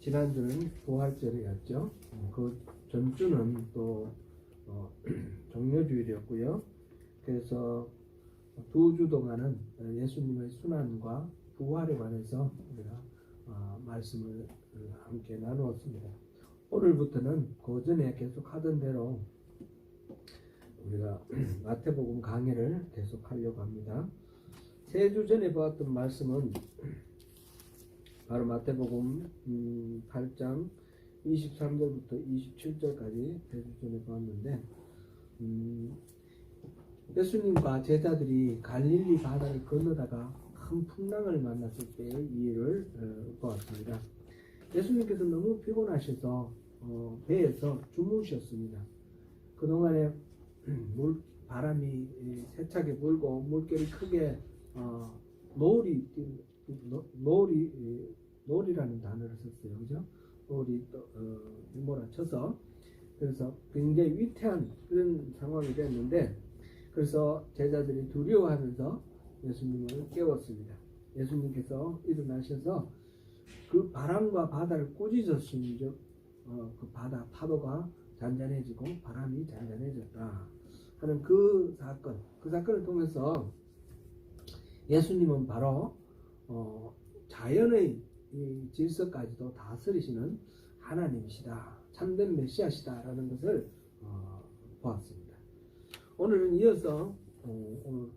지난주는 부활절이었죠. 그 전주는 또 종려주일이었고요. 그래서 두 주 동안은 예수님의 순환과 부활에 관해서 우리가 말씀을 함께 나누었습니다. 오늘부터는 그 전에 계속 하던 대로 우리가 마태복음 강해를 계속 하려고 합니다. 세 주 전에 보았던 말씀은 바로 마태복음 8장 23절부터 27절까지 세 주 전에 보았는데, 예수님과 제자들이 갈릴리 바다를 건너다가 큰 풍랑을 만났을 때의 이유를 보았습니다. 예수님께서 너무 피곤하셔서 배에서 주무셨습니다. 그동안에 바람이 세차게 불고 물결이 크게 노을이라는 단어를 썼어요. 그죠? 노을이 몰아쳐서, 그래서 굉장히 위태한 그런 상황이 됐는데, 그래서 제자들이 두려워하면서 예수님을 깨웠습니다. 예수님께서 일어나셔서 그 바람과 바다를 꾸짖으신즉 그 바다 파도가 잔잔해지고 바람이 잔잔해졌다 하는 그 사건을 통해서 예수님은 바로 자연의 이 질서까지도 다스리시는 하나님이시다, 참된 메시아시다라는 것을 보았습니다. 오늘은 이어서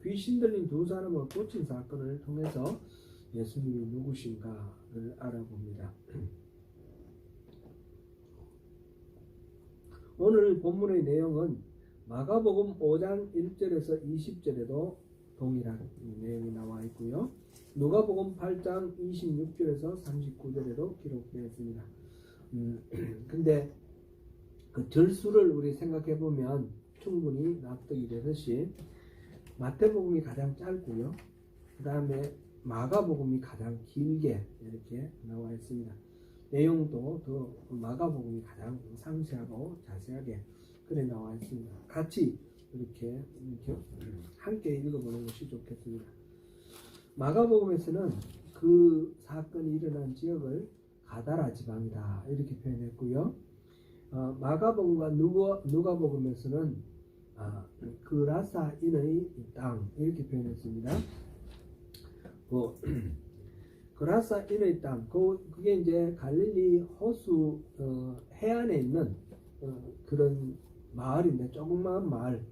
귀신 들린 두 사람을 고친 사건을 통해서 예수님이 누구신가를 알아봅니다. 오늘 본문의 내용은 마가복음 5장 1절에서 20절에도 동일한 내용이 나와 있고요. 누가복음 8장 26절에서 39절에도 기록되어 있습니다. 근데 그 절수를 우리 생각해 보면 충분히 납득이 되듯이 마태복음이 가장 짧고요. 그 다음에 마가복음이 가장 길게 이렇게 나와 있습니다. 내용도 더 마가복음이 가장 상세하고 자세하게 그래 나와 있습니다. 같이 이렇게 함께 읽어보는 것이 좋겠습니다. 마가복음에서는 그 사건이 일어난 지역을 가다라 지방이다 이렇게 표현했고요. 마가복음과 누가복음에서는 그라사인의 땅 이렇게 표현했습니다. 그라사인의 땅, 그게 이제 갈릴리 호수 해안에 있는 그런 마을인데, 조그마한 마을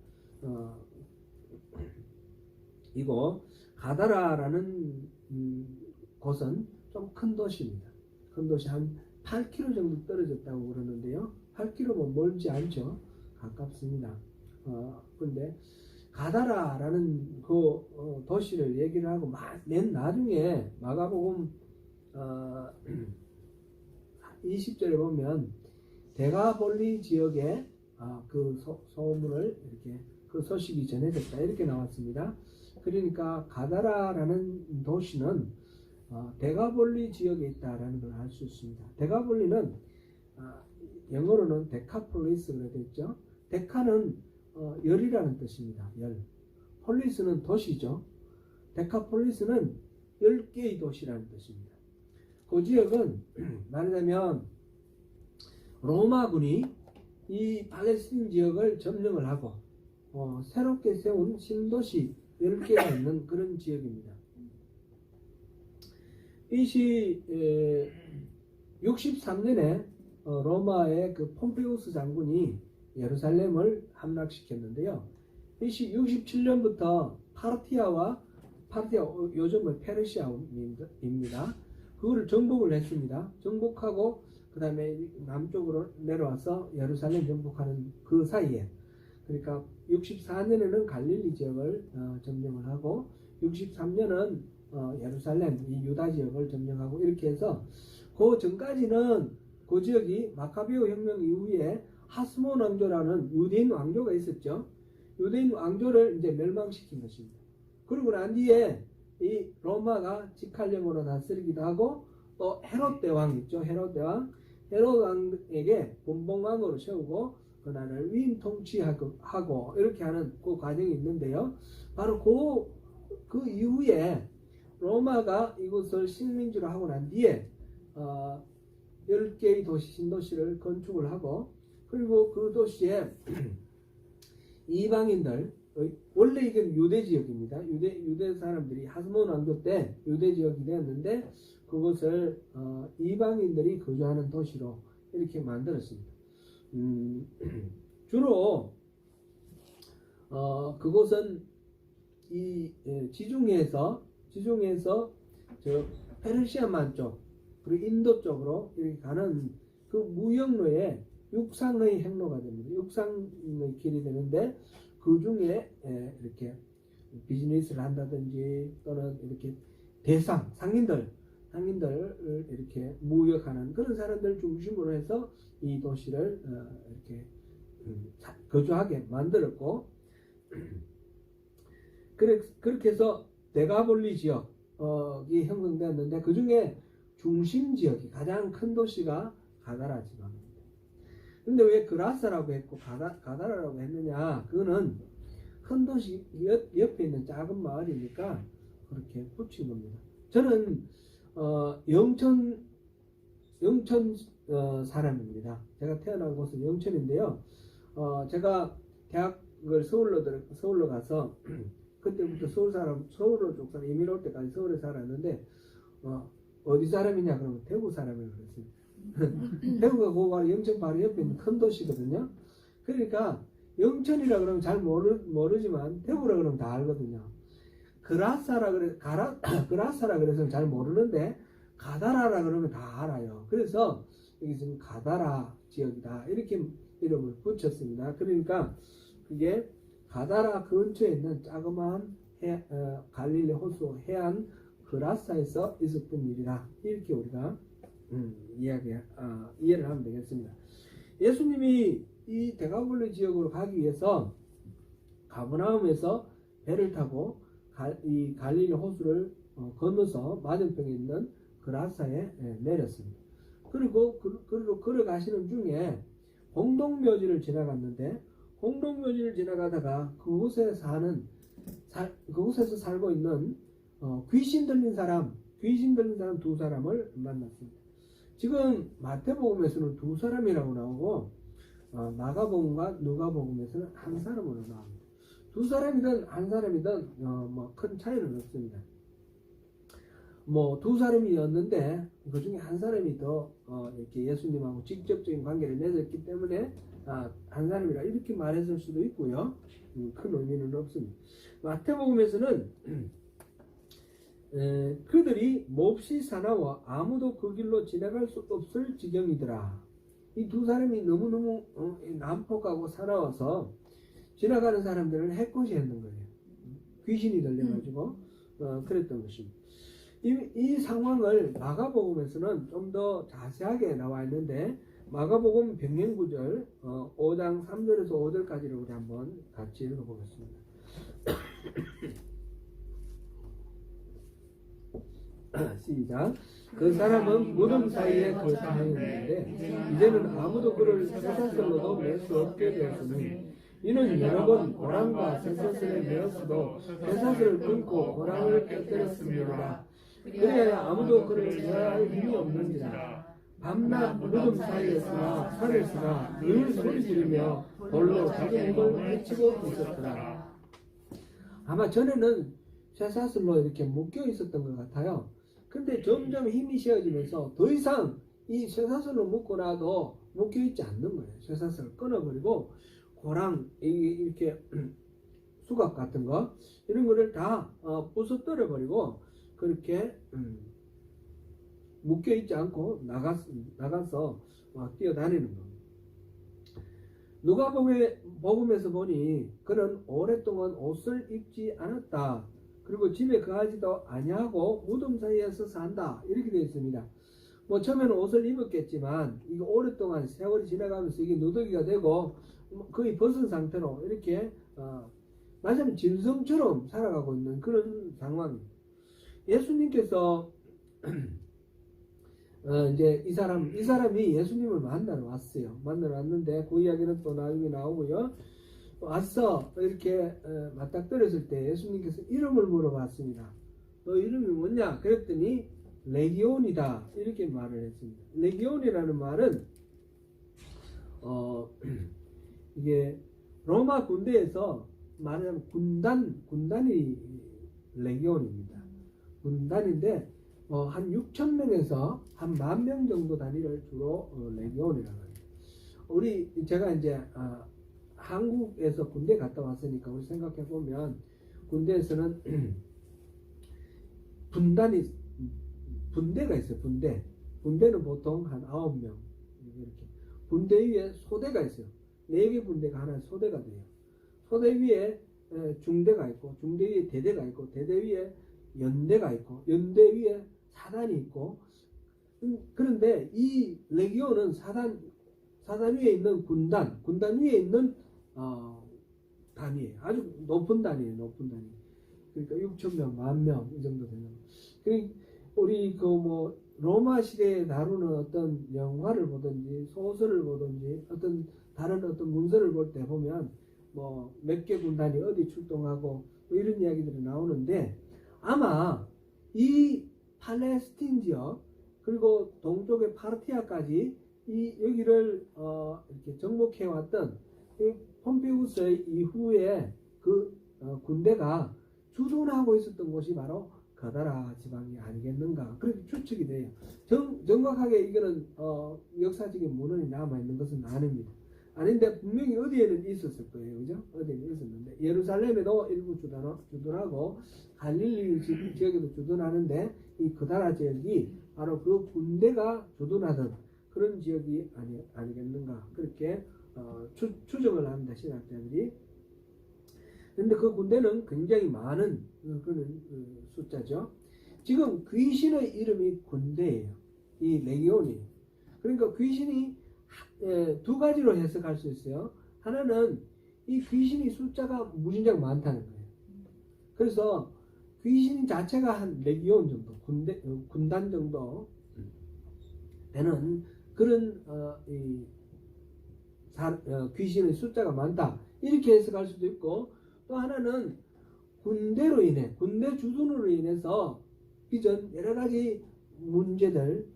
이고, 가다라라는 곳은 좀 큰 도시입니다. 큰 도시 한 8km 정도 떨어졌다고 그러는데요. 8km면 멀지 않죠. 가깝습니다. 근데 가다라라는 그 도시를 얘기를 하고 맨 나중에 마가복음 20절에 보면 데가볼리 지역에 그 소문을 이렇게 그 소식이 전해졌다 이렇게 나왔습니다. 그러니까 가다라라는 도시는 데가볼리 지역에 있다라는 걸 알 수 있습니다. 데가볼리는 영어로는 데카폴리스로 되어 있죠. 데카는 열이라는 뜻입니다. 열. 폴리스는 도시죠. 데카폴리스는 10개의 도시라는 뜻입니다. 그 지역은 말하자면 로마군이 이 팔레스틴 지역을 점령을 하고 새롭게 세운 신도시 10개가 있는 그런 지역입니다. 이시 63년에 로마의 그 폼페우스 장군이 예루살렘을 함락시켰는데요. BC 67년부터 파르티아 요즘은 페르시아입니다. 그거를 정복을 했습니다. 정복하고 그 다음에 남쪽으로 내려와서 예루살렘 정복하는 그 사이에, 그러니까 64년에는 갈릴리 지역을 점령을 하고 63년은 예루살렘 이 유다 지역을 점령하고, 이렇게 해서 그 전까지는 그 지역이 마카베오 혁명 이후에 하스몬 왕조라는 유대인 왕조가 있었죠. 유대인 왕조를 이제 멸망시킨 것입니다. 그리고 난 뒤에 이 로마가 직할령으로 다스리기도 하고, 또 헤롯 대왕 있죠. 헤롯 왕에게 본봉왕으로 세우고 그 나라를 위임 통치하고 이렇게 하는 그 과정이 있는데요. 바로 그 이후에 로마가 이것을 식민지로 하고 난 뒤에 10개의 도시, 신도시를 건축을 하고, 그리고 그 도시에 이방인들, 원래 이게 유대 지역입니다. 유대 사람들이 하스몬 왕조 때 유대 지역이 되었는데, 그것을 이방인들이 거주하는 도시로 이렇게 만들었습니다. 주로 그곳은 이 지중해에서 저 페르시아만 쪽 그리고 인도 쪽으로 이렇게 가는 그 무역로에 육상의 행로가 됩니다. 육상의 길이 되는데 그 중에 이렇게 비즈니스를 한다든지 또는 이렇게 상인들을 이렇게 무역하는 그런 사람들 중심으로 해서 이 도시를 이렇게 거주하게 만들었고, 그렇게 해서 데가볼리 지역이 형성되었는데 그 중에 중심 지역이 가장 큰 도시가 가다라 지방입니다. 근데 왜 그라사라고 했고 가다라라고 했느냐? 그거는 큰 도시 옆에 있는 작은 마을이니까 그렇게 붙인 겁니다. 저는 영천 사람입니다. 제가 태어난 곳은 영천인데요. 제가 대학을 서울로 가서 그때부터 서울로 쪽 사람, 이민 올 때까지 서울에 살았는데, 어디 사람이냐 그러면 대구 사람이라고 그랬어요. 대구가 그 영천 바로 옆에 있는 큰 도시거든요. 그러니까 영천이라 그러면 잘 모르지만 대구라 그러면 다 알거든요. 그라사라 그래서 잘 모르는데 가다라라 그러면 다 알아요. 그래서 여기 지금 가다라 지역이다 이렇게 이름을 붙였습니다. 그러니까 그게 가다라 근처에 있는 자그마한 갈릴리 호수 해안 그라사에서 있었던 일이다. 이렇게 우리가 이해를 하면 되겠습니다. 예수님이 이 데가볼리 지역으로 가기 위해서 가버나움에서 배를 타고 이 갈릴리 호수를 건너서 맞은편에 있는 그라사에 내렸습니다. 그리고 걸어가시는 중에 공동묘지를 지나갔는데, 공동묘지를 지나가다가 그곳에서 살고 있는 귀신 들린 사람 두 사람을 만났습니다. 지금 마태복음에서는 두 사람이라고 나오고 마가복음과 누가복음에서는 한 사람으로 나옵니다. 두 사람이든 한 사람이든 뭐 큰 차이는 없습니다. 뭐 두 사람이었는데 그 중에 한 사람이 더 이렇게 예수님하고 직접적인 관계를 맺었기 때문에 한 사람이라 이렇게 말했을 수도 있고요. 큰 의미는 없습니다. 마태복음에서는 그들이 몹시 사나워 아무도 그 길로 지나갈 수 없을 지경이더라. 이 두 사람이 너무너무 난폭하고 사나워서 지나가는 사람들을 해코지했는 거예요. 귀신이 들려가지고 그랬던 것입니다. 이 상황을 마가복음에서는 좀 더 자세하게 나와 있는데, 마가복음 병행구절 5장 3절에서 5절까지를 우리 한번 같이 읽어보겠습니다. 시작. 그 사람은 무덤 사이에 거주하였는데 이제는 아무도 그를 쇠사슬로도 맬 수 없게 되었으니, 이는 여러 번 고랑과 쇠사슬에 매었어도 쇠사슬을 끊고 고랑을 깨뜨렸습니다. 그래야 아무도 그를 제어할 힘이 없는지라. 밤낮 무덤 사이에서나 산에서나 늘 소리 지르며 돌로 자기 몸을 해치고 있었더라. 아마 전에는 쇠사슬로 이렇게 묶여 있었던 것 같아요. 근데 점점 힘이 쉬어지면서 더 이상 이 쇠사슬로 묶어놔도 묶여 있지 않는 거예요. 쇠사슬을 끊어버리고 고랑 이렇게 수갑 같은 거 이런 거를 다 부숴뜨려 버리고 그렇게 묶여 있지 않고 나가서 뛰어다니는 겁니다. 누가복음에서 보니 그는 오랫동안 옷을 입지 않았다. 그리고 집에 거하지도 아니하고 무덤 사이에서 산다. 이렇게 되어 있습니다. 뭐 처음에는 옷을 입었겠지만 이거 오랫동안 세월이 지나가면서 이게 누더기가 되고 거의 벗은 상태로 이렇게 마치 짐승처럼 살아가고 있는 그런 상황입니다. 예수님께서 이제 이 사람이 예수님을 만나러 왔어요. 만나러 왔는데 그 이야기는 또 나중에 나오고요. 왔어 이렇게 맞닥뜨렸을 때 예수님께서 이름을 물어봤습니다. 너 이름이 뭐냐? 그랬더니 레기온이다 이렇게 말을 했습니다. 레기온이라는 말은 이게 로마 군대에서 말하자면 군단이 레기온입니다. 군단인데 한 6천 명에서 한 10,000명 정도 단위를 주로 레기온이라고 합니다. 제가 이제 한국에서 군대 갔다 왔으니까 우리 생각해 보면 군대에서는 분대가 있어요. 분대는 보통 한 9명 이렇게. 분대 위에 소대가 있어요. 4개 분대가 하나의 소대가 돼요. 소대 위에 중대가 있고, 중대 위에 대대가 있고, 대대 위에 연대가 있고, 연대 위에 사단이 있고. 그런데 이 레기온은 사단 위에 있는 군단 위에 있는 단위예요. 아주 높은 단위예요. 높은 단위. 그러니까 6,000명, 10,000명 이 정도 되는. 그러니까 우리 로마 시대에 다루는 어떤 영화를 보든지 소설을 보든지 다른 문서를 볼 때 보면 몇 개 군단이 어디 출동하고 이런 이야기들이 나오는데, 아마 이 팔레스틴 지역 그리고 동쪽의 파르티아까지 여기를 이렇게 정복해 왔던 폼페이우스의 이후에 군대가 주둔하고 있었던 곳이 바로 가다라 지방이 아니겠는가, 그렇게 추측이 돼요. 정확하게 이거는 역사적인 문헌이 남아있는 것은 아닌데 분명히 어디에는 있었을 거예요. 그죠? 어디에는 있었는데, 예루살렘에도 일부 주둔하고 갈릴리 지역에도 주둔하는데, 이 그다라 지역이 바로 그 군대가 주둔하던 그런 지역이 아니겠는가, 그렇게 추정을 합니다, 신학자들이. 그런데 그 군대는 굉장히 많은 그런 숫자죠. 지금 귀신의 이름이 군대예요. 이 레기온이에요. 그러니까 귀신이 두 가지로 해석할 수 있어요. 하나는 이 귀신이 숫자가 무진장 많다는 거예요. 그래서 귀신 자체가 한 레기온 정도, 군단 정도 되는 그런 귀신의 숫자가 많다, 이렇게 해석할 수도 있고, 또 하나는 군대 주둔으로 인해서 빚은 여러 가지 문제들,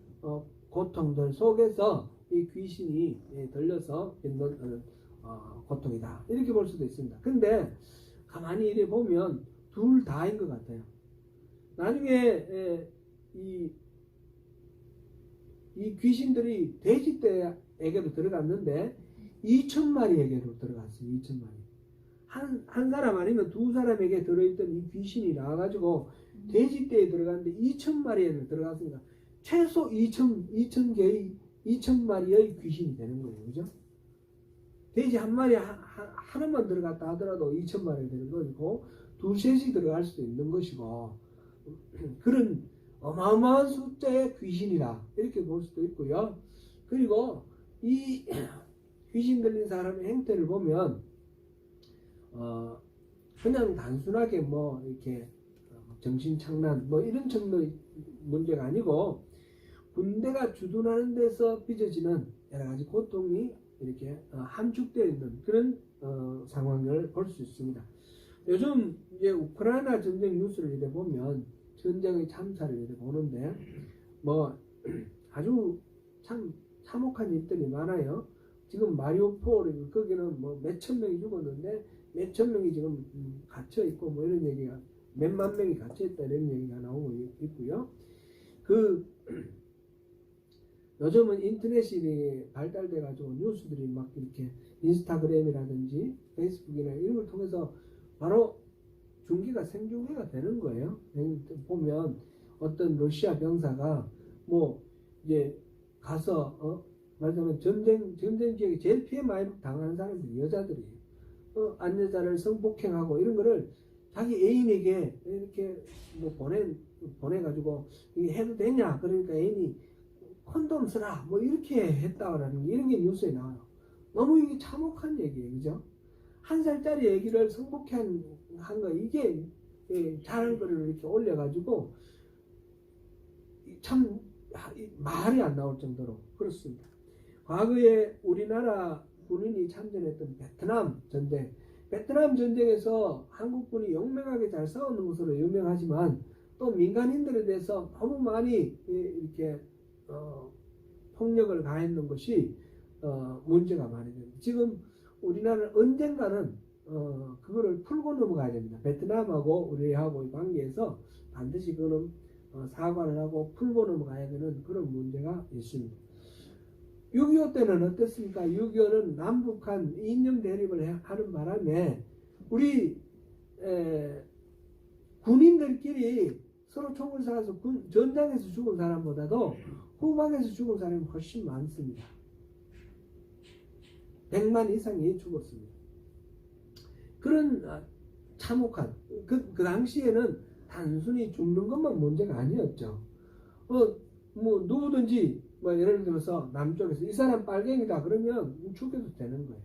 고통들 속에서 이 귀신이 들려서 있는 고통이다, 이렇게 볼 수도 있습니다. 근데 가만히 이래 보면 둘 다인 것 같아요. 나중에 이 귀신들이 돼지떼에게도 들어갔는데 2,000마리에게로 들어갔어요. 2,000마리. 한 사람 아니면 두 사람에게 들어있던 이 귀신이 나와가지고 돼지떼에 들어갔는데 2,000마리에는 들어갔으니까 최소 2,000마리의 귀신이 되는 거예요. 그죠? 돼지 한 마리 하나만 들어갔다 하더라도 2,000마리가 되는 거고, 두셋이 들어갈 수도 있는 것이고, 그런 어마어마한 숫자의 귀신이다, 이렇게 볼 수도 있고요. 그리고 이 귀신 들린 사람의 행태를 보면 그냥 단순하게 이렇게 정신착란 이런 정도의 문제가 아니고, 군대가 주둔하는 데서 빚어지는 여러 가지 고통이 이렇게 함축되어 있는 그런 상황을 볼 수 있습니다. 요즘 이제 우크라이나 전쟁 뉴스를 이렇게 보면 전쟁의 참사를 이렇게 보는데 아주 참 참혹한 일들이 많아요. 지금 마리우폴 거기는 몇천 명이 죽었는데 몇천 명이 지금 갇혀 있고 이런 얘기가, 몇만 명이 갇혀 있다 이런 얘기가 나오고 있고요. 요즘은 인터넷이 발달돼 가지고 뉴스들이 막 이렇게 인스타그램이라든지 페이스북이나 이런 걸 통해서 바로 생중계가 되는 거예요. 보면 어떤 러시아 병사가 이제 가서 말하자면 전쟁 지역에 제일 피해 많이 당하는 사람들이 여자들이에요. 안여자를 성폭행하고 이런 거를 자기 애인에게 이렇게 보내가지고 이게 해도 되냐, 그러니까 애인이 콘돔 쓰라 이렇게 했다라는 이런 게 뉴스에 나와요. 너무 이게 참혹한 얘기예요. 그죠? 1살짜리 애기를 성폭행 한 거, 이게 자랑 거를 이렇게 올려가지고 참 말이 안 나올 정도로 그렇습니다. 과거에 우리나라 군인이 참전했던 베트남 전쟁에서 한국군이 용맹하게 잘 싸우는 것으로 유명하지만, 또 민간인들에 대해서 너무 많이 이렇게 폭력을 가했는 것이 문제가 많이 됩니다. 지금 우리나라는 언젠가는 그거를 풀고 넘어가야 됩니다. 베트남하고 우리하고의 관계에서 반드시 그거는 사과를 하고 풀고 넘어가야 되는 그런 문제가 있습니다. 6.25 때는 어땠습니까? 6.25는 남북한 인정 대립을 하는 바람에 우리 군인들끼리 서로 총을 쏴서 전장에서 죽은 사람보다도 후방에서 죽은 사람이 훨씬 많습니다. 100만 이상이 죽었습니다. 그런 참혹한 그 당시에는 단순히 죽는 것만 문제가 아니었죠. 뭐 누구든지 뭐 예를 들어서 남쪽에서 이 사람 빨갱이다 그러면 죽여도 되는 거예요.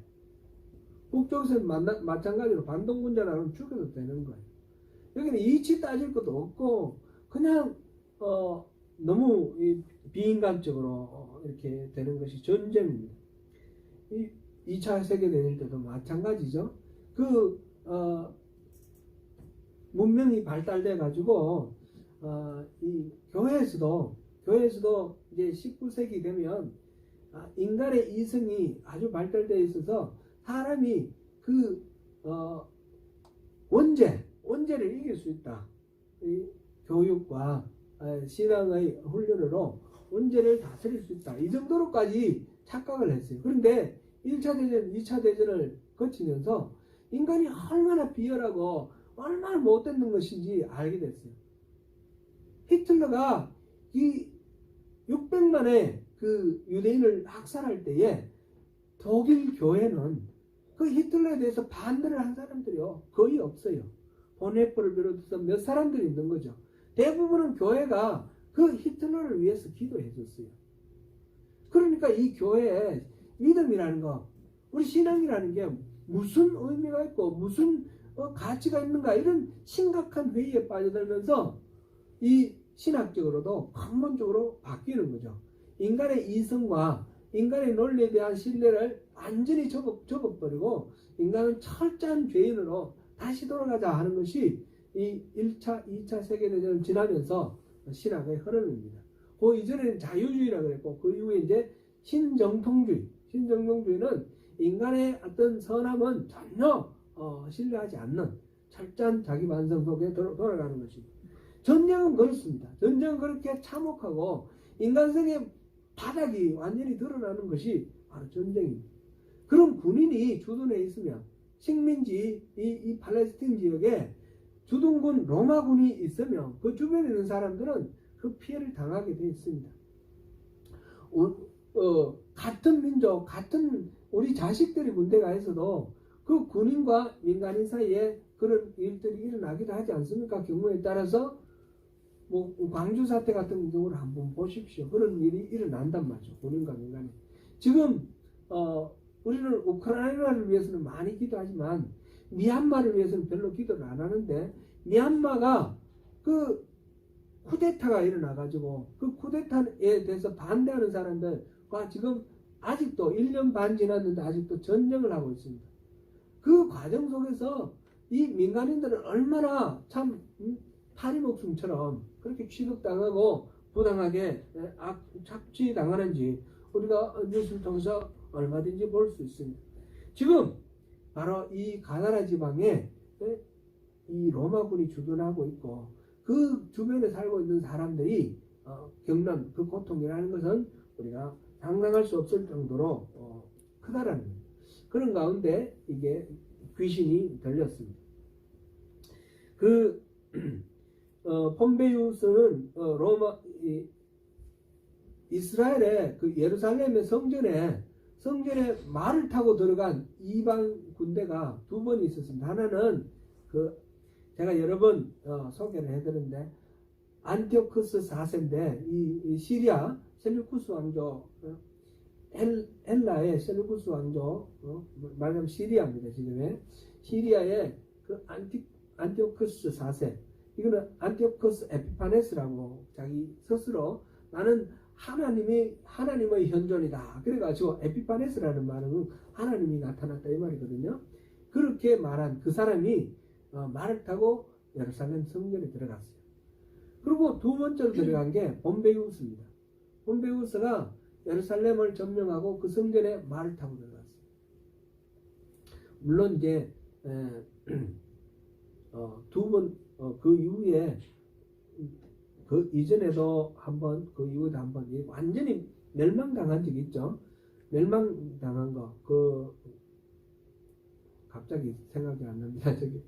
북쪽에서는 마찬가지로 반동군자라면 죽여도 되는 거예요. 여기는 이치 따질 것도 없고 그냥 너무 비인간적으로 이렇게 되는 것이 전쟁입니다. 2차 세계대전 때도 마찬가지죠. 문명이 발달돼 가지고 이 교회에서도 이제 19세기 되면 인간의 이성이 아주 발달되어 있어서 사람이 원죄를 이길 수 있다. 이 교육과 신앙의 훈련으로 원죄를 다스릴 수 있다. 이 정도로까지 착각을 했어요. 그런데 1차 대전, 2차 대전을 거치면서 인간이 얼마나 비열하고 얼마나 못됐는 것인지 알게 됐어요. 히틀러가 이 600만의 그 유대인을 학살할 때에 독일 교회는 그 히틀러에 대해서 반대를 한 사람들이요 거의 없어요. 보네퍼를 비롯해서 몇 사람들이 있는 거죠. 대부분은 교회가 그 히틀러를 위해서 기도해 줬어요. 그러니까 이 교회의 믿음이라는 거, 우리 신앙이라는 게 무슨 의미가 있고 무슨 가치가 있는가, 이런 심각한 회의에 빠져들면서 이 신학적으로도 근본적으로 바뀌는 거죠. 인간의 이성과 인간의 논리에 대한 신뢰를 완전히 접어버리고 인간은 철저한 죄인으로 다시 돌아가자 하는 것이 이 1차, 2차 세계대전을 지나면서 신학의 흐름입니다. 그 이전에는 자유주의라고 그랬고 그 이후에 이제 신정통주의는 인간의 어떤 선함은 전혀 신뢰하지 않는 철저한 자기 반성 속에 돌아가는 것입니다. 전쟁은 그렇습니다. 전쟁은 그렇게 참혹하고 인간성의 바닥이 완전히 드러나는 것이 바로 전쟁입니다. 그런 군인이 주둔해 있으면 식민지 이 팔레스틴 지역에 주둔군 로마군이 있으면 그 주변에 있는 사람들은 그 피해를 당하게 되어 있습니다. 같은 민족, 같은 우리 자식들이 문제가 있어도 그 군인과 민간인 사이에 그런 일들이 일어나기도 하지 않습니까? 경우에 따라서 뭐 광주 사태 같은 경우를 한번 보십시오. 그런 일이 일어난단 말이죠. 군인과 민간인. 지금 우리는 우크라이나를 위해서는 많이 기도하지만 미얀마를 위해서는 별로 기도를 안 하는데, 미얀마가 그 쿠데타가 일어나가지고 그 쿠데타에 대해서 반대하는 사람들과 지금 아직도 1년 반 지났는데 아직도 전쟁을 하고 있습니다. 그 과정 속에서 이 민간인들은 얼마나 참 파리 목숨처럼 그렇게 취급당하고 부당하게 착취당하는지 우리가 뉴스를 통해서 얼마든지 볼 수 있습니다. 지금 바로 이 가나라 지방에 이 로마군이 주둔하고 있고 그 주변에 살고 있는 사람들이 겪는 그 고통이라는 것은 우리가 상상할 수 없을 정도로 크다라는 겁니다. 그런 가운데 이게 귀신이 들렸습니다. 폼베이우스는 이스라엘의 그 예루살렘의 성전에 말을 타고 들어간 이방 군대가 두 번 있었습니다. 하나는 제가 여러 번 소개를 해드렸는데 안티오쿠스 4세인데 이 시리아 셀루쿠스 왕조, 헬라의 셀루쿠스 왕조, 말하자면 시리아입니다. 지금의 시리아의 그 안티오쿠스 4세, 이거는 안티오쿠스 에피파네스라고 자기 스스로 나는 하나님의 현존이다. 그래가지고 에피파네스라는 말은 하나님이 나타났다 이 말이거든요. 그렇게 말한 그 사람이 말을 타고 예루살렘 성전에 들어갔어요. 그리고 두 번째로 들어간 게 본베우스입니다. 본베우스가 예루살렘을 점령하고 그 성전에 말을 타고 들어갔어요. 물론 이제 두 번 그 이후에 그 이전에도 한번 그 이후에도 한번 완전히 멸망당한 적이 있죠. 멸망당한 거 그 갑자기 생각이 안 납니다. 저기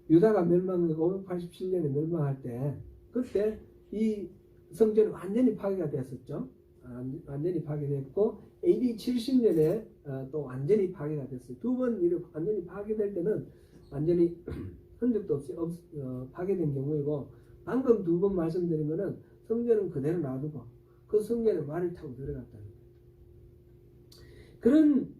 유다가 멸망하고 587년에 멸망할 때 그때 이 성전이 완전히 파괴가 됐었죠. 완전히 파괴됐고 AD 70년에 또 완전히 파괴가 됐어요. 두 번 이렇게 완전히 파괴될 때는 완전히 흔적도 없이 파괴된 경우이고, 방금 두 번 말씀드린 거는 성전은 그대로 놔두고 그 성전에 말을 타고 들어갔다는 거예요. 그런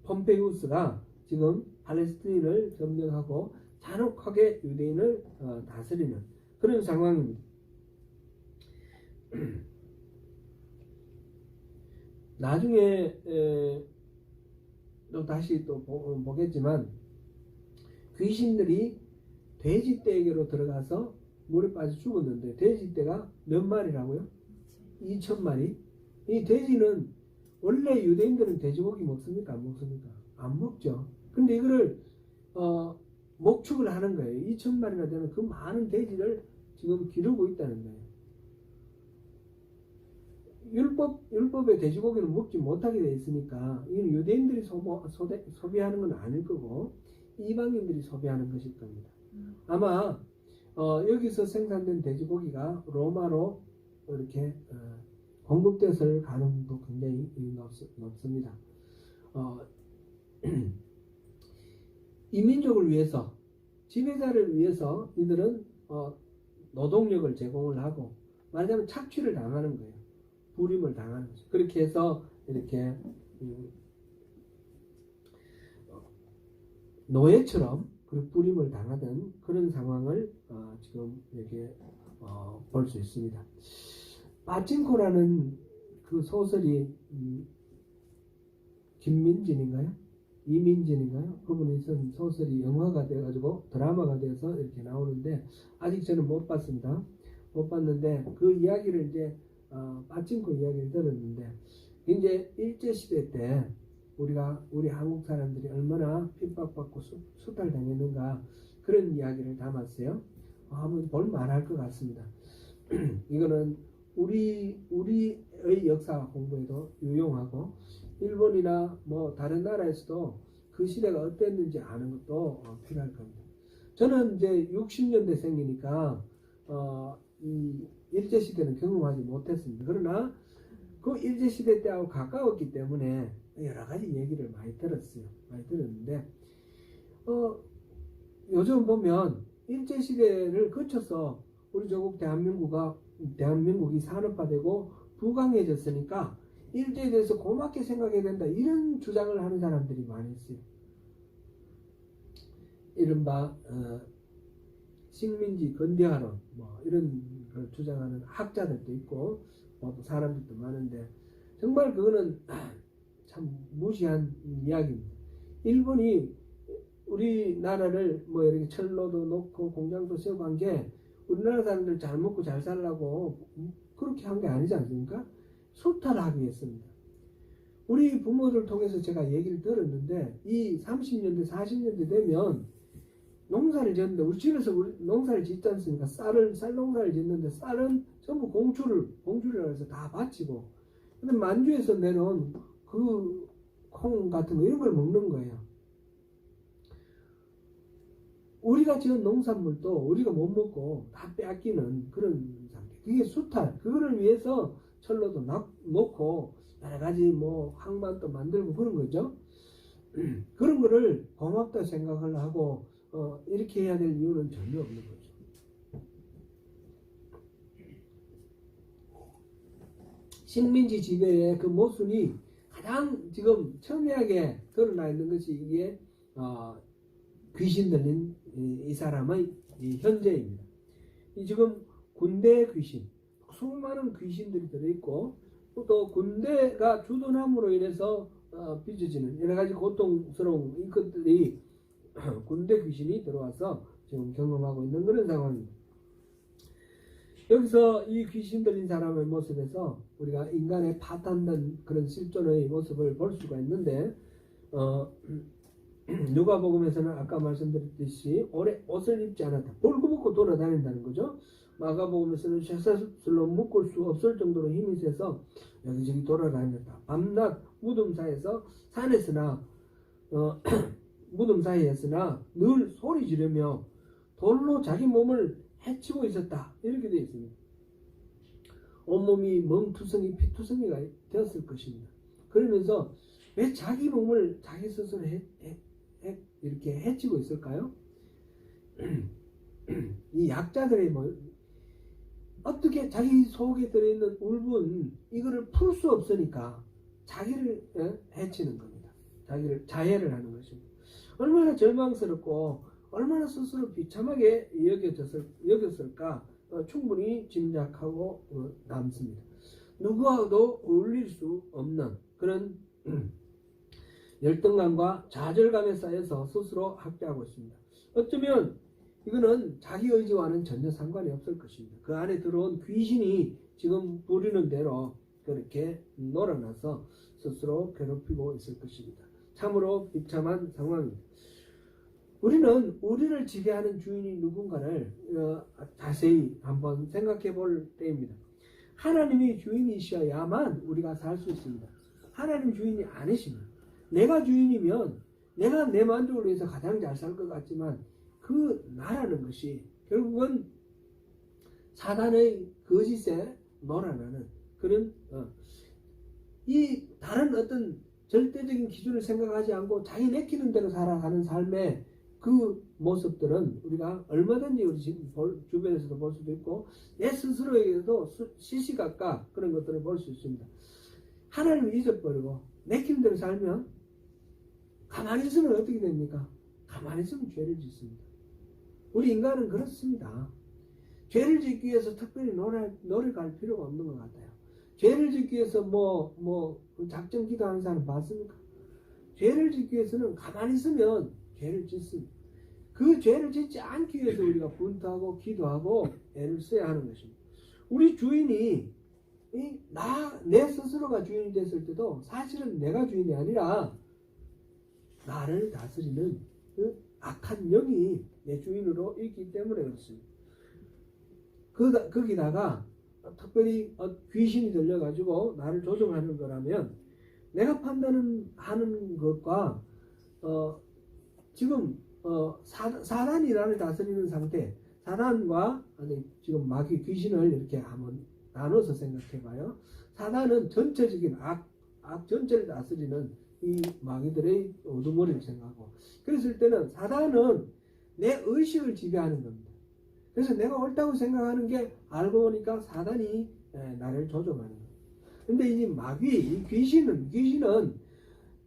폼페이우스가 지금 팔레스타인을 점령하고 잔혹하게 유대인을 다스리는 그런 상황입니다. 나중에 또 다시 또 보겠지만 귀신들이 돼지떼에게로 들어가서 물에 빠져 죽었는데 돼지떼가 몇 마리라고요? 2,000마리. 이 돼지는 원래 유대인들은 돼지고기 먹습니까? 안 먹습니까? 안 먹죠. 근데 이거를 목축을 하는 거예요. 2,000마리나 되는 그 많은 돼지를 지금 기르고 있다는 거예요. 율법에 돼지고기는 먹지 못하게 되어 있으니까 이건 유대인들이 소비하는 건 아닐 거고 이방인들이 소비하는 것일 겁니다. 아마 여기서 생산된 돼지고기가 로마로 이렇게 공급됐을 가능성도 굉장히 높습니다. 이 민족을 위해서, 지배자를 위해서 이들은 노동력을 제공을 하고 말하자면 착취를 당하는 거예요. 불임을 당하는 거죠. 그렇게 해서 이렇게 노예처럼 불임을 당하던 그런 상황을 지금 이렇게 볼 수 있습니다. 빠친코라는 그 소설이 김민진인가요? 이민진인가요? 그분이 쓴 소설이 영화가 돼가지고 드라마가 돼서 이렇게 나오는데 아직 저는 못 봤습니다. 못 봤는데 그 이야기를 이제 빠친코 이야기를 들었는데 이제 일제시대 때 우리 한국 사람들이 얼마나 핍박받고 수탈당했는가 그런 이야기를 담았어요. 한번 볼만할 것 같습니다. 이거는 우리의 역사 공부에도 유용하고 일본이나 뭐 다른 나라에서도 그 시대가 어땠는지 아는 것도 필요할 겁니다. 저는 이제 60년대 생이니까 이 일제시대는 경험하지 못했습니다. 그러나 그 일제시대 때하고 가까웠기 때문에 여러 가지 얘기를 많이 들었어요. 많이 들었는데 요즘 보면 일제시대를 거쳐서 우리 조국 대한민국이 산업화되고 부강해졌으니까 일제에 대해서 고맙게 생각해야 된다 이런 주장을 하는 사람들이 많이 있어요. 이른바 식민지 근대화론 뭐 이런 걸 주장하는 학자들도 있고 사람들도 많은데 정말 그거는 참 무시한 이야기입니다. 일본이 우리나라를 뭐 이렇게 철로도 놓고 공장도 세우고 한 게 우리나라 사람들 잘 먹고 잘 살라고 그렇게 한 게 아니지 않습니까? 수탈하기 위해서입니다. 우리 부모들 통해서 제가 얘기를 들었는데 이 30년대 40년대 되면 농사를 짓는데 우리 집에서 농사를 짓지 않습니까? 쌀 농사를 짓는데 쌀은 전부 공출이라고 해서 다 바치고 근데 만주에서 내려온 그 콩 같은 거 이런 걸 먹는 거예요. 우리가 지은 농산물도 우리가 못 먹고 다 빼앗기는 그런 상태. 그게 수탈. 그거를 위해서 철로도 놓고 여러 가지 뭐 항만도 만들고 그런 거죠. 그런 거를 고맙다 생각을 하고 이렇게 해야 될 이유는 전혀 없는 거죠. 식민지 지배의 그 모순이 가장 지금 첨예하게 드러나 있는 것이 이게 귀신 들린 이 사람의 이 현재입니다. 이 지금 군대 귀신, 수많은 귀신들이 들어있고 또 군대가 주둔함으로 인해서 빚어지는 여러 가지 고통스러운 이것들이 군대 귀신이 들어와서 지금 경험하고 있는 그런 상황입니다. 여기서 이 귀신 들린 사람의 모습에서 우리가 인간의 파탄된 그런 실존의 모습을 볼 수가 있는데, 누가복음에서는 아까 말씀드렸듯이 오래 옷을 입지 않았다. 벌거벗고 돌아다닌다는 거죠. 마가복음에서는 쇠사슬로 묶을 수 없을 정도로 힘이 세서 여기저기 돌아다녔다. 밤낮 무덤 사이에서 산에서나 무덤 사이에서나 늘 소리 지르며 돌로 자기 몸을 해치고 있었다. 이렇게 되어 있습니다. 온몸이 멍투성이 피투성이가 되었을 것입니다. 그러면서 왜 자기 몸을 자기 스스로 이렇게 해치고 있을까요? 이 약자들의 어떻게 자기 속에 들어있는 울분 이거를 풀 수 없으니까 자기를 해치는 겁니다. 자기를 자해를 하는 것입니다. 얼마나 절망스럽고 얼마나 스스로 비참하게 여겼을까 충분히 짐작하고 남습니다. 누구와도 어울릴 수 없는 그런 열등감과 좌절감에 쌓여서 스스로 학대하고 있습니다. 어쩌면 이거는 자기 의지와는 전혀 상관이 없을 것입니다. 그 안에 들어온 귀신이 지금 부리는 대로 그렇게 놀아나서 스스로 괴롭히고 있을 것입니다. 참으로 비참한 상황입니다. 우리는 우리를 지배하는 주인이 누군가를 자세히 한번 생각해 볼 때입니다. 하나님이 주인이셔야만 우리가 살 수 있습니다. 하나님 주인이 아니시면, 내가 주인이면 내가 내 만족을 위해서 가장 잘 살 것 같지만 그 나라는 것이 결국은 사단의 거짓에 놀아나는 그런 이 다른 어떤 절대적인 기준을 생각하지 않고 자기 내키는 대로 살아가는 삶의 그 모습들은 우리가 얼마든지 우리 지금 주변에서도 볼 수도 있고 내 스스로에게도 시시각각 그런 것들을 볼 수 있습니다. 하나님을 잊어버리고 내키는 대로 살면 가만히 있으면 어떻게 됩니까? 가만히 있으면 죄를 짓습니다. 우리 인간은 그렇습니다. 죄를 짓기 위해서 특별히 노력할 필요가 없는 것 같아요. 죄를 짓기 위해서 작전 기도하는 사람 봤습니까? 죄를 짓기 위해서는 가만히 있으면 죄를 짓습니다. 그 죄를 짓지 않기 위해서 우리가 분투하고 기도하고 애를 써야 하는 것입니다. 우리 주인이 내 스스로가 주인이 됐을 때도 사실은 내가 주인이 아니라 나를 다스리는 그 악한 영이 내 주인으로 있기 때문에 그렇습니다. 거기다가 특별히 귀신이 들려가지고 나를 조종하는 거라면 내가 판단하는 것과 지금 사단이 나를 다스리는 상태, 사단과 지금 마귀 귀신을 이렇게 한번 나눠서 생각해봐요. 사단은 전체적인 악 전체를 다스리는 이 마귀들의 우두머리를 생각하고, 그랬을 때는 사단은 내 의식을 지배하는 겁니다. 그래서 내가 옳다고 생각하는 게 알고 보니까 사단이 나를 조종하는 거예요. 근데 이 귀신은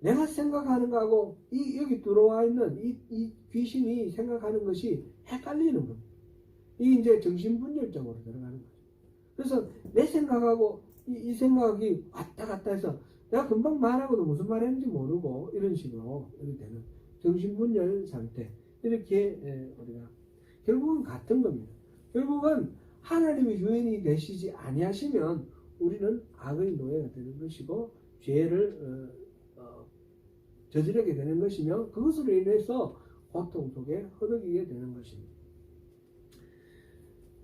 내가 생각하는 거하고 여기 들어와 있는 이 귀신이 생각하는 것이 헷갈리는 겁니다. 이게 이제 정신분열증으로 들어가는 거죠. 그래서 내 생각하고 이 생각이 왔다 갔다 해서 내가 금방 말하고도 무슨 말 했는지 모르고 이런 식으로 이렇게 되는 정신분열 상태, 이렇게 우리가 결국은 같은 겁니다. 결국은 하나님이 주인이 되시지 아니하시면 우리는 악의 노예가 되는 것이고 죄를 저지르게 되는 것이며 그것으로 인해서 고통 속에 허덕이게 되는 것입니다.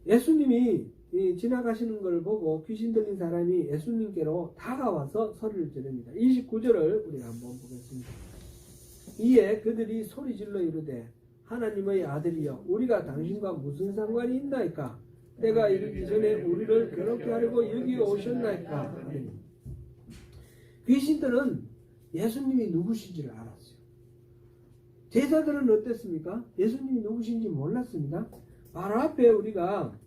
예수님이 지나가시는 걸 보고 귀신 들린 사람이 예수님께로 다가와서 소리를 지릅니다. 29절을 우리가 한번 보겠습니다. 이에 그들이 소리질러 이르되 하나님의 아들이여 우리가 당신과 무슨 상관이 있나이까? 때가 이르기 전에 우리를 괴롭게 하려고 여기 오셨나이까? 귀신들은 예수님이 누구신지를 알았어요. 제자들은 어땠습니까? 예수님이 누구신지 몰랐습니다. 바로 앞에 우리가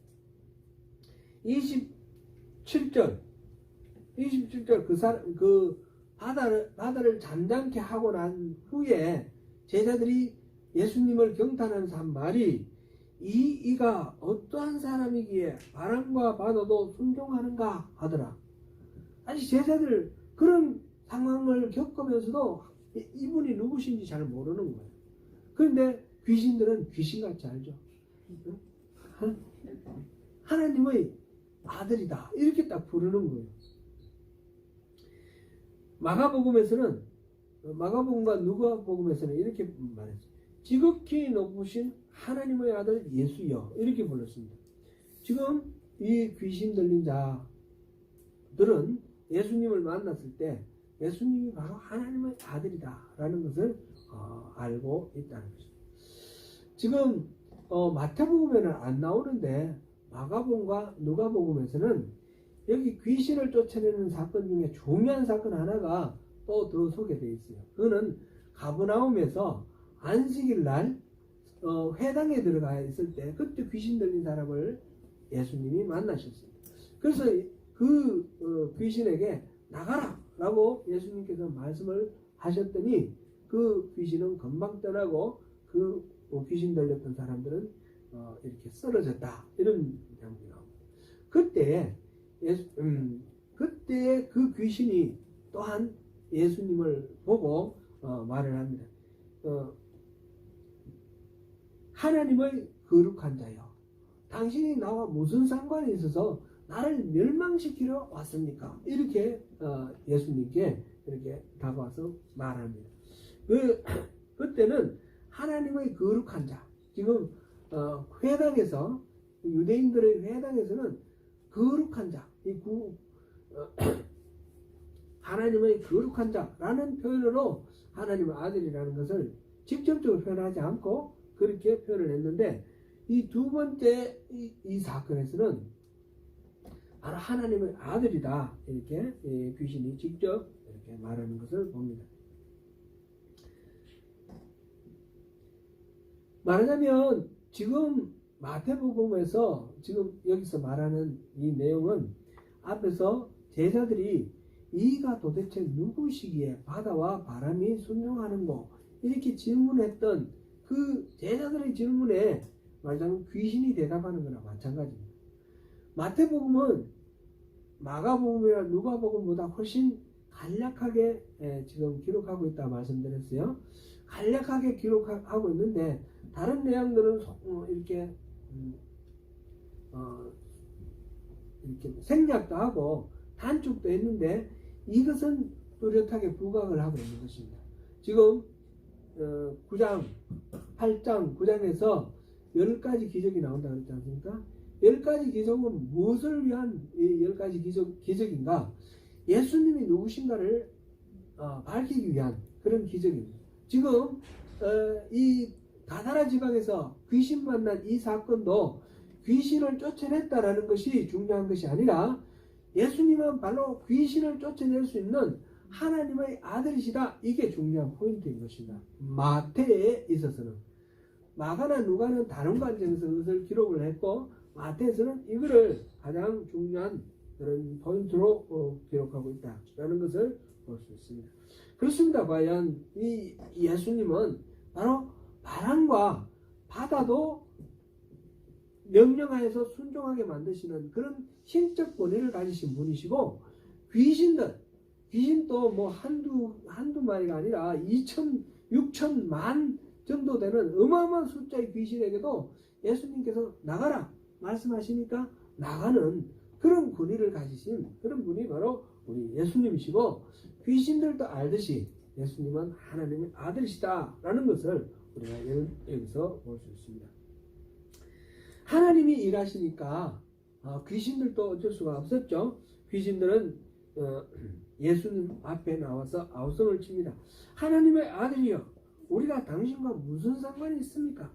27절 그 바다를 잠잠케 하고 난 후에 제자들이 예수님을 경탄하면서 한 말이 이가 어떠한 사람이기에 바람과 바다도 순종하는가 하더라. 아니 제자들 그런 상황을 겪으면서도 이분이 누구신지 잘 모르는 거예요. 그런데 귀신들은 귀신같이 알죠. 하나님의 아들이다 이렇게 딱 부르는 거예요. 마가복음과 누가복음에서는 이렇게 말했어요. 지극히 높으신 하나님의 아들 예수여 이렇게 불렀습니다. 지금 이 귀신 들린 자들은 예수님을 만났을 때 예수님이 바로 하나님의 아들이다 라는 것을 알고 있다는 것입니다. 지금 마태복음에는 안 나오는데 마가복음과 누가복음에서는 여기 귀신을 쫓아내는 사건 중에 중요한 사건 하나가 또 더 소개되어 있어요. 그거는 가버나움에서 안식일 날 회당에 들어가 있을 때 그때 귀신 들린 사람을 예수님이 만나셨습니다. 그래서 그 귀신에게 나가라 라고 예수님께서 말씀을 하셨더니 그 귀신은 금방 떠나고 그 귀신 들렸던 사람들은 이렇게 쓰러졌다 이런 장면이 나옵니다. 그때 그 귀신이 또한 예수님을 보고 말을 합니다. 하나님의 거룩한 자여, 당신이 나와 무슨 상관이 있어서 나를 멸망시키러 왔습니까? 이렇게 예수님께 이렇게 다가와서 말합니다. 그때는 하나님의 거룩한 자, 지금 회당에서 유대인들의 회당에서는 거룩한 자, 하나님의 거룩한 자라는 표현으로 하나님의 아들이라는 것을 직접적으로 표현하지 않고 그렇게 표현을 했는데 이 두 번째 이 사건에서는 바로 하나님의 아들이다 이렇게 귀신이 직접 이렇게 말하는 것을 봅니다. 말하자면 지금 마태복음에서 지금 여기서 말하는 이 내용은 앞에서 제자들이 이가 도대체 누구시기에 바다와 바람이 순종하는고 이렇게 질문했던 그 제자들의 질문에 말하자면 귀신이 대답하는 거나 마찬가지입니다. 마태복음은 마가복음이나 누가복음보다 훨씬 간략하게 지금 기록하고 있다 말씀드렸어요. 간략하게 기록하고 있는데 다른 내용들은 이렇게 생략도 하고 단축도 했는데 이것은 뚜렷하게 부각을 하고 있는 것입니다. 지금 9장, 8장, 9장에서 10가지 기적이 나온다고 그랬지 않습니까? 10가지 기적은 무엇을 위한 10가지 기적인가? 예수님이 누구신가를 밝히기 위한 그런 기적입니다. 지금 이 가다라 지방에서 귀신 만난 이 사건도 귀신을 쫓아냈다라는 것이 중요한 것이 아니라 예수님은 바로 귀신을 쫓아낼 수 있는 하나님의 아들이시다. 이게 중요한 포인트인 것입니다. 마태에 있어서는. 마가나 누가는 다른 관점에서 그것을 기록을 했고 마태에서는 이거를 가장 중요한 그런 포인트로 기록하고 있다라는 것을 볼 수 있습니다. 그렇습니다. 과연 이 예수님은 바로 바람과 바다도 명령하여서 순종하게 만드시는 그런 신적 권위를 가지신 분이시고 귀신도 뭐 한두 마리가 아니라 2천, 6천만 정도 되는 어마어마한 숫자의 귀신에게도 예수님께서 나가라 말씀하시니까 나가는 그런 권위를 가지신 그런 분이 바로 우리 예수님이시고 귀신들도 알듯이 예수님은 하나님의 아들이시다라는 것을 우리가 여기서 볼 수 있습니다. 하나님이 일하시니까 귀신들도 어쩔 수가 없었죠. 귀신들은 예수님 앞에 나와서 아우성을 칩니다. 하나님의 아들이여, 우리가 당신과 무슨 상관이 있습니까?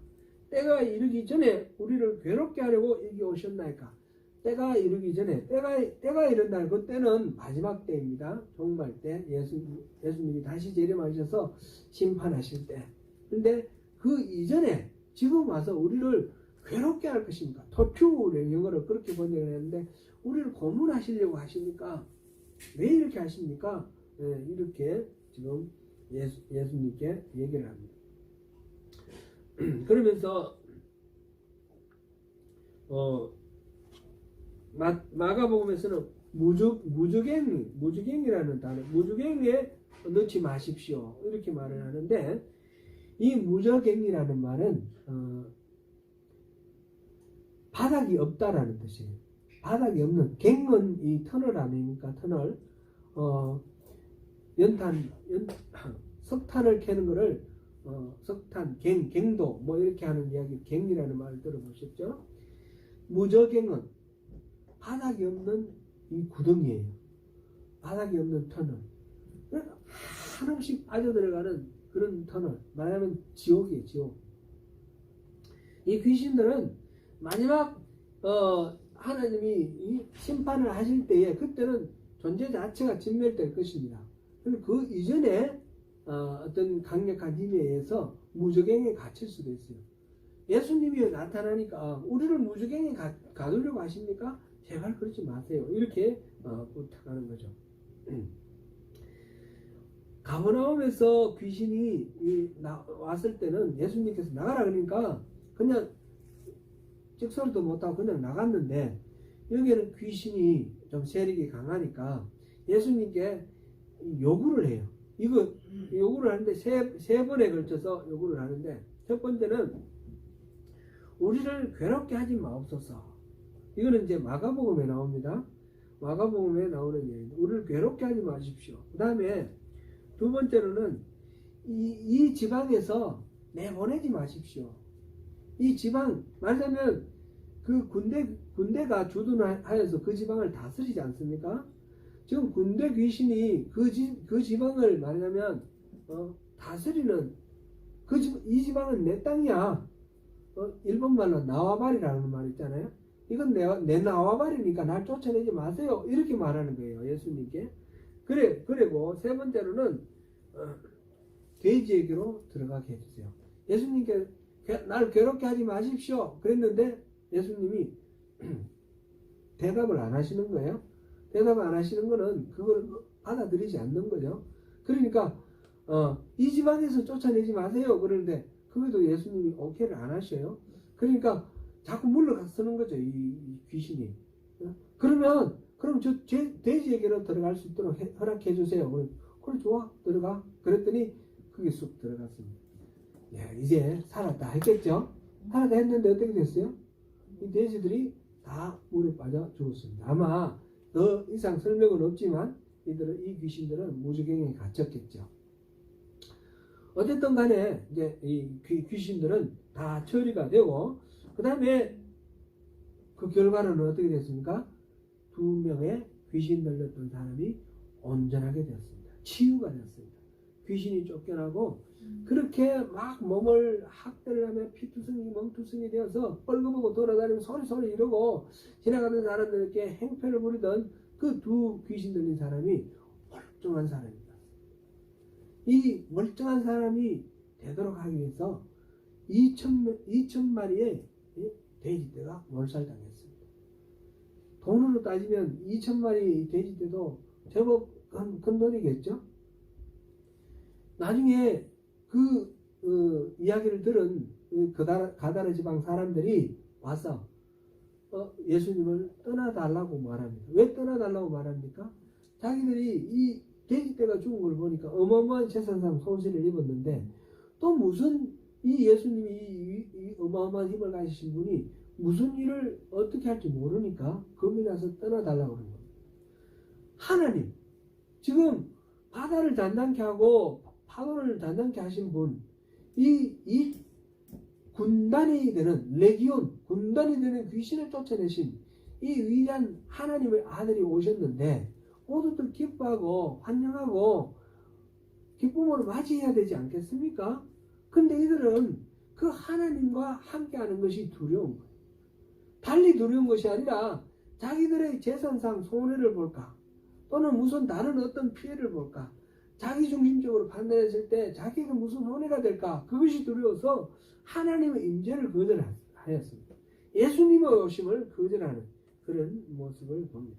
때가 이르기 전에 우리를 괴롭게 하려고 여기 오셨나이까? 때가 이르기 전에, 때가 이른다는 그 때는 마지막 때입니다. 종말 때 예수님이 다시 재림하셔서 심판하실 때. 근데 그 이전에 지금 와서 우리를 괴롭게 할 것입니까? 토큐를 영어로 그렇게 번역을 했는데 우리를 고문하시려고 하십니까? 왜 이렇게 하십니까? 이렇게 지금 예수님께 얘기를 합니다. 그러면서 마가복음에서는 무주갱이라는 단어, 무주갱이에 넣지 마십시오 이렇게 말을 하는데 이 무저갱이라는 말은 바닥이 없다라는 뜻이에요. 바닥이 없는, 갱은 이 터널 아닙니까? 터널. 석탄을 캐는 거를 석탄, 갱도 뭐 이렇게 하는 이야기, 갱이라는 말을 들어보셨죠? 무저갱은 바닥이 없는 이 구덩이에요. 바닥이 없는 터널. 그러니까 한없이 빠져들어가는 그런 터널. 말하면 지옥이에요, 지옥. 이 귀신들은 마지막 하나님이 이 심판을 하실 때에 그때는 존재 자체가 진멸될 것입니다. 그런데 그 이전에 어떤 강력한 힘에 의해서 무저갱에 갇힐 수도 있어요. 예수님이 나타나니까 우리를 무저갱에 가두려고 하십니까? 제발 그러지 마세요. 이렇게 부탁하는 거죠. 가버나움에서 귀신이 왔을 때는 예수님께서 나가라 그러니까 그냥 찍소리도 못하고 그냥 나갔는데, 여기에는 귀신이 좀 세력이 강하니까 예수님께 요구를 해요. 이거 요구를 하는데 세 번에 걸쳐서 요구를 하는데, 첫 번째는 우리를 괴롭게 하지 마옵소서. 이거는 이제 마가복음에 나옵니다. 마가복음에 나오는 얘기입니다. 우리를 괴롭게 하지 마십시오. 그 다음에 두 번째로는 이 지방에서 내보내지 마십시오. 이 지방, 말하자면 그 군대가 주둔하여서 그 지방을 다스리지 않습니까? 지금 군대 귀신이 그 지방을 말하자면 다스리는 이 지방은 내 땅이야. 일본말로 나와바리라는 말 있잖아요. 이건 내 나와바리니까 날 쫓아내지 마세요. 이렇게 말하는 거예요, 예수님께. 그리고 세 번째로는 돼지에게로 들어가게 해주세요. 예수님께 날 괴롭게 하지 마십시오. 그랬는데 예수님이 대답을 안 하시는 거예요. 대답을 안 하시는 거는 그걸 받아들이지 않는 거죠. 그러니까 이 지방에서 쫓아내지 마세요. 그러는데 그것도 예수님이 오케이를 안 하셔요. 그러니까 자꾸 물러가서는 거죠, 이 귀신이. 그럼 저 돼지에게로 들어갈 수 있도록 허락해 주세요. 그래 좋아, 들어가. 그랬더니 그게 쑥 들어갔습니다. 이제 살았다 했겠죠? 살았다 했는데 어떻게 됐어요? 이 돼지들이 다 물에 빠져 죽었습니다. 아마 더 이상 설명은 없지만 이 귀신들은 무저갱에 갇혔겠죠. 어쨌든 간에 이제 이 귀신들은 다 처리가 되고, 그 다음에 그 결과는 어떻게 됐습니까? 2명의 귀신 들렸던 사람이 온전하게 되었습니다. 치유가 되었습니다. 귀신이 쫓겨나고 그렇게 막 몸을 학대를 하며 피투성이 멍투성이 되어서 뻘거보고 돌아다니며 소리 이러고 지나가는 사람들에게 행패를 부리던 그 두 귀신 들린 사람이 멀쩡한 사람입니다. 이 멀쩡한 사람이 되도록 하기 위해서 2,000마리의 돼지떼가 몰살당했습니다. 돈으로 따지면 2,000마리 돼지떼도 제법 큰 돈이겠죠? 나중에 그 이야기를 들은 가다라 지방 사람들이 와서 예수님을 떠나달라고 말합니다. 왜 떠나달라고 말합니까? 자기들이 이 돼지떼가 죽은 걸 보니까 어마어마한 재산상 손실을 입었는데, 또 무슨 이 예수님이 이 어마어마한 힘을 가지신 분이 무슨 일을 어떻게 할지 모르니까 겁이 나서 떠나달라고 그런 겁니다. 하나님, 지금 바다를 단단케 하고 파도를 단단케 하신 분, 이 군단이 되는 레기온, 군단이 되는 귀신을 쫓아내신 이 위대한 하나님의 아들이 오셨는데 모두들 기뻐하고 환영하고 기쁨으로 맞이해야 되지 않겠습니까? 근데 이들은 그 하나님과 함께하는 것이 두려운 거예요. 달리 두려운 것이 아니라 자기들의 재산상 손해를 볼까, 또는 무슨 다른 어떤 피해를 볼까, 자기중심적으로 판단했을 때 자기가 무슨 손해가 될까, 그것이 두려워서 하나님의 임재를 거절하였습니다. 예수님의 오심을 거절하는 그런 모습을 봅니다.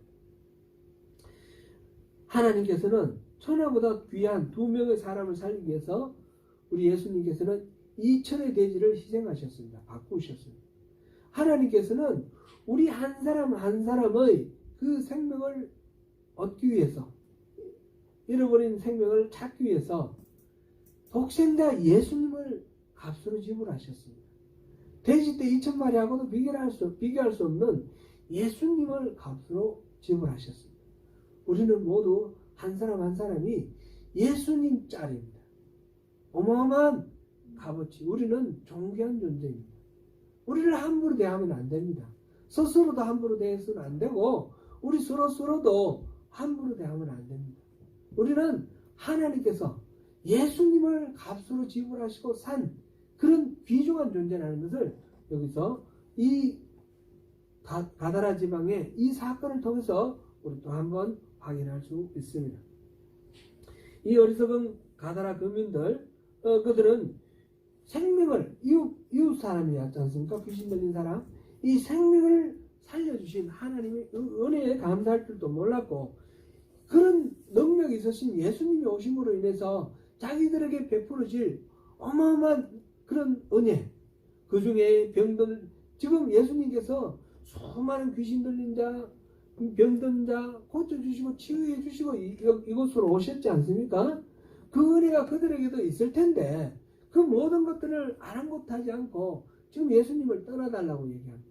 하나님께서는 천하보다 귀한 2명의 사람을 살리기 위해서 우리 예수님께서는 2천의 돼지를 희생하셨습니다. 바꾸셨습니다. 하나님께서는 우리 한 사람 한 사람의 그 생명을 얻기 위해서, 잃어버린 생명을 찾기 위해서 독생자 예수님을 값으로 지불하셨습니다. 돼지떼 2,000마리하고도 비교할 수 없는 예수님을 값으로 지불하셨습니다. 우리는 모두 한 사람 한 사람이 예수님 짤입니다. 어마어마한 값어치. 우리는 존귀한 존재입니다. 우리를 함부로 대하면 안 됩니다. 스스로도 함부로 대해서는 안 되고 우리 서로도 함부로 대하면 안 됩니다. 우리는 하나님께서 예수님을 값으로 지불하시고 산 그런 귀중한 존재라는 것을 여기서 이 가다라 지방의 이 사건을 통해서 우리 또 한번 확인할 수 있습니다. 이 어리석은 가다라 거민들 그들은 생명을 이웃 사람이었지 않습니까? 귀신 들린 사람 이 생명을 살려주신 하나님의 은혜에 감사할 줄도 몰랐고 그런 능력이 있으신 예수님이 오심으로 인해서 자기들에게 베풀어질 어마어마한 그런 은혜 그 중에 병들 지금 예수님께서 수많은 귀신 들린 자 병든 자 고쳐주시고 치유해 주시고 이곳으로 오셨지 않습니까? 그 은혜가 그들에게도 있을 텐데 그 모든 것들을 아랑곳하지 않고 지금 예수님을 떠나달라고 얘기합니다.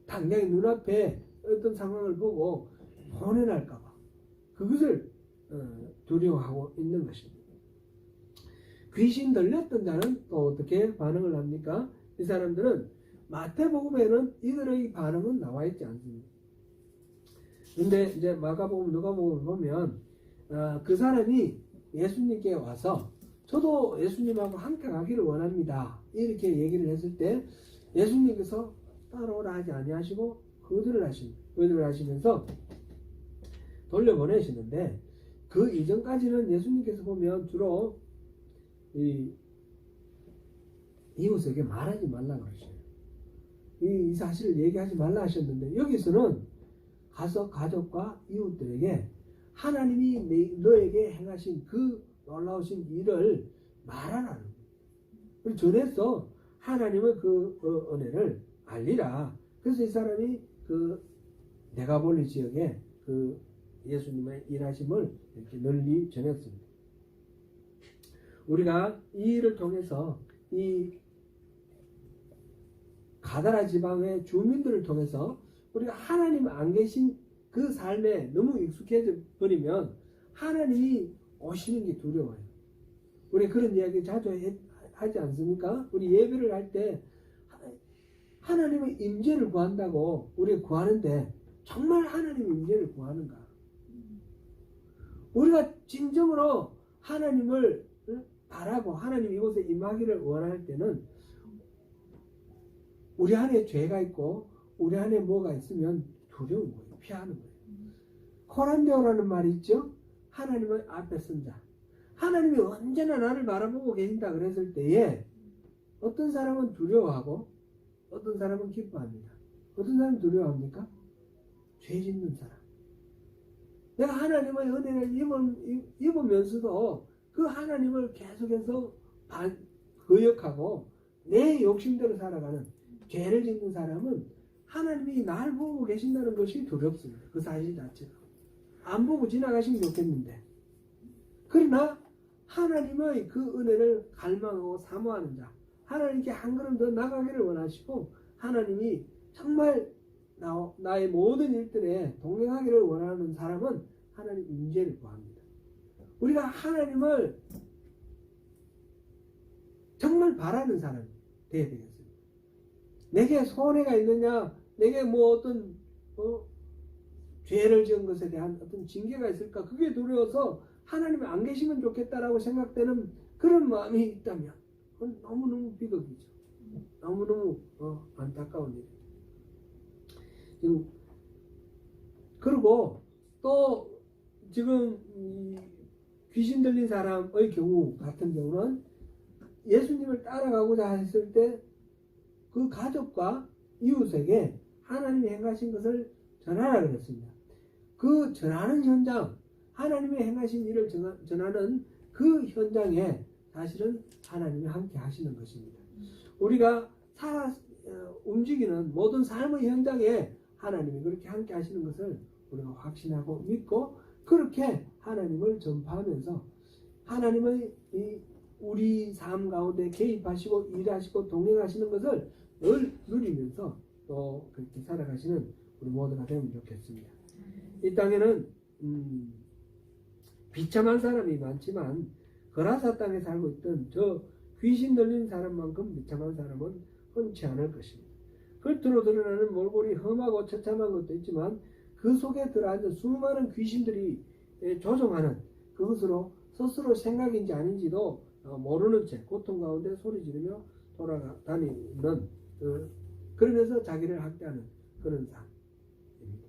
당장의 눈앞에 어떤 상황을 보고 혼연할까봐 그것을 두려워하고 있는 것입니다. 귀신 들렸던 자는 또 어떻게 반응을 합니까? 이 사람들은 마태복음에는 이들의 반응은 나와 있지 않습니다. 근데 이제 마가복음, 누가복음을 보면 그 사람이 예수님께 와서 저도 예수님하고 함께 가기를 원합니다. 이렇게 얘기를 했을 때 예수님께서 따라오라 하지 아니하시고 거절을 하시면서 돌려보내시는데 그 이전까지는 예수님께서 보면 주로 이웃에게 말하지 말라 그러셔요. 이 사실을 얘기하지 말라 하셨는데 여기서는 가서 가족과 이웃들에게 하나님이 너에게 행하신 그 놀라우신 일을 말하라는 거예요. 전해서 하나님의 그 은혜를 알리라. 그래서 이 사람이 그 데가볼리 지역에 그 예수님의 일하심을 이렇게 널리 전했습니다. 우리가 이 일을 통해서 이 가다라 지방의 주민들을 통해서 우리가 하나님 안 계신 그 삶에 너무 익숙해져 버리면 하나님이 오시는 게 두려워요. 우리 그런 이야기 자주 하지 않습니까? 우리 예배를 할 때 하나님의 임재를 구한다고 우리가 구하는데 정말 하나님의 임재를 구하는가? 우리가 진정으로 하나님을 바라고 하나님 이곳에 임하기를 원할 때는 우리 안에 죄가 있고 우리 안에 뭐가 있으면 두려운 거예요. 피하는 거예요. 코란데오라는 말이 있죠. 하나님의 앞에 선 자. 하나님이 언제나 나를 바라보고 계신다 그랬을 때에 어떤 사람은 두려워하고 어떤 사람은 기뻐합니다. 어떤 사람은 두려워합니까? 죄 짓는 사람. 내가 하나님의 은혜를 입으면서도 그 하나님을 계속해서 거역하고 내 욕심대로 살아가는 죄를 짓는 사람은 하나님이 날 보고 계신다는 것이 두렵습니다. 그 사실 자체가. 안 보고 지나가시면 좋겠는데. 그러나 하나님의 그 은혜를 갈망하고 사모하는 자, 하나님께 한 걸음 더 나가기를 원하시고 하나님이 정말 나의 모든 일들에 동행하기를 원하는 사람은 하나님 임재를 구합니다. 우리가 하나님을 정말 바라는 사람이 되어야 되겠습니다. 내게 손해가 있느냐, 내게 뭐 어떤 죄를 지은 것에 대한 어떤 징계가 있을까, 그게 두려워서 하나님이 안 계시면 좋겠다라고 생각되는 그런 마음이 있다면 그건 너무너무 비극이죠. 너무너무 안타까운 일이에요. 그리고 또 지금 귀신 들린 사람의 경우 같은 경우는 예수님을 따라가고자 했을 때 그 가족과 이웃에게 하나님이 행하신 것을 전하라 그랬습니다. 그 전하는 현장, 하나님이 행하신 일을 전하는 그 현장에 사실은 하나님이 함께 하시는 것입니다. 우리가 움직이는 모든 삶의 현장에 하나님이 그렇게 함께 하시는 것을 우리가 확신하고 믿고 그렇게 하나님을 전파하면서 하나님의 우리 삶 가운데 개입하시고 일하시고 동행하시는 것을 늘 누리면서 또 그렇게 살아가시는 우리 모두가 되면 좋겠습니다. 이 땅에는 비참한 사람이 많지만 거라사 땅에 살고 있던 저 귀신 들린 사람만큼 비참한 사람은 흔치 않을 것입니다. 겉으로 드러나는 몰골이 험하고 처참한 것도 있지만 그 속에 들어앉은 수많은 귀신들이 조종하는 그것으로 스스로 생각인지 아닌지도 모르는 채 고통 가운데 소리 지르며 돌아다니는 그러면서 자기를 학대하는 그런 삶입니다.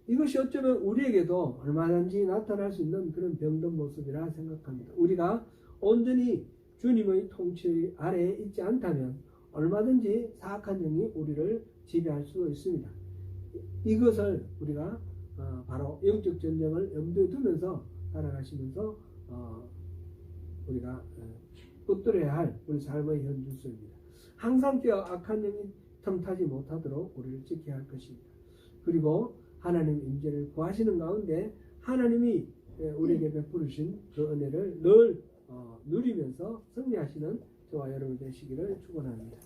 이것이 어쩌면 우리에게도 얼마든지 나타날 수 있는 그런 병든 모습이라 생각합니다. 우리가 온전히 주님의 통치 아래에 있지 않다면 얼마든지 사악한 영이 우리를 지배할 수 있습니다. 이것을 우리가 바로 영적 전쟁을 염두에 두면서 살아가시면서 우리가 붙들어야 할 우리 삶의 현주소입니다. 항상 깨어 악한 영이 틈타지 못하도록 우리를 지켜야 할 것입니다. 그리고 하나님 임재를 구하시는 가운데 하나님이 우리에게 베푸르신 그 은혜를 늘 누리면서 승리하시는 저와 여러분 되시기를 축원합니다.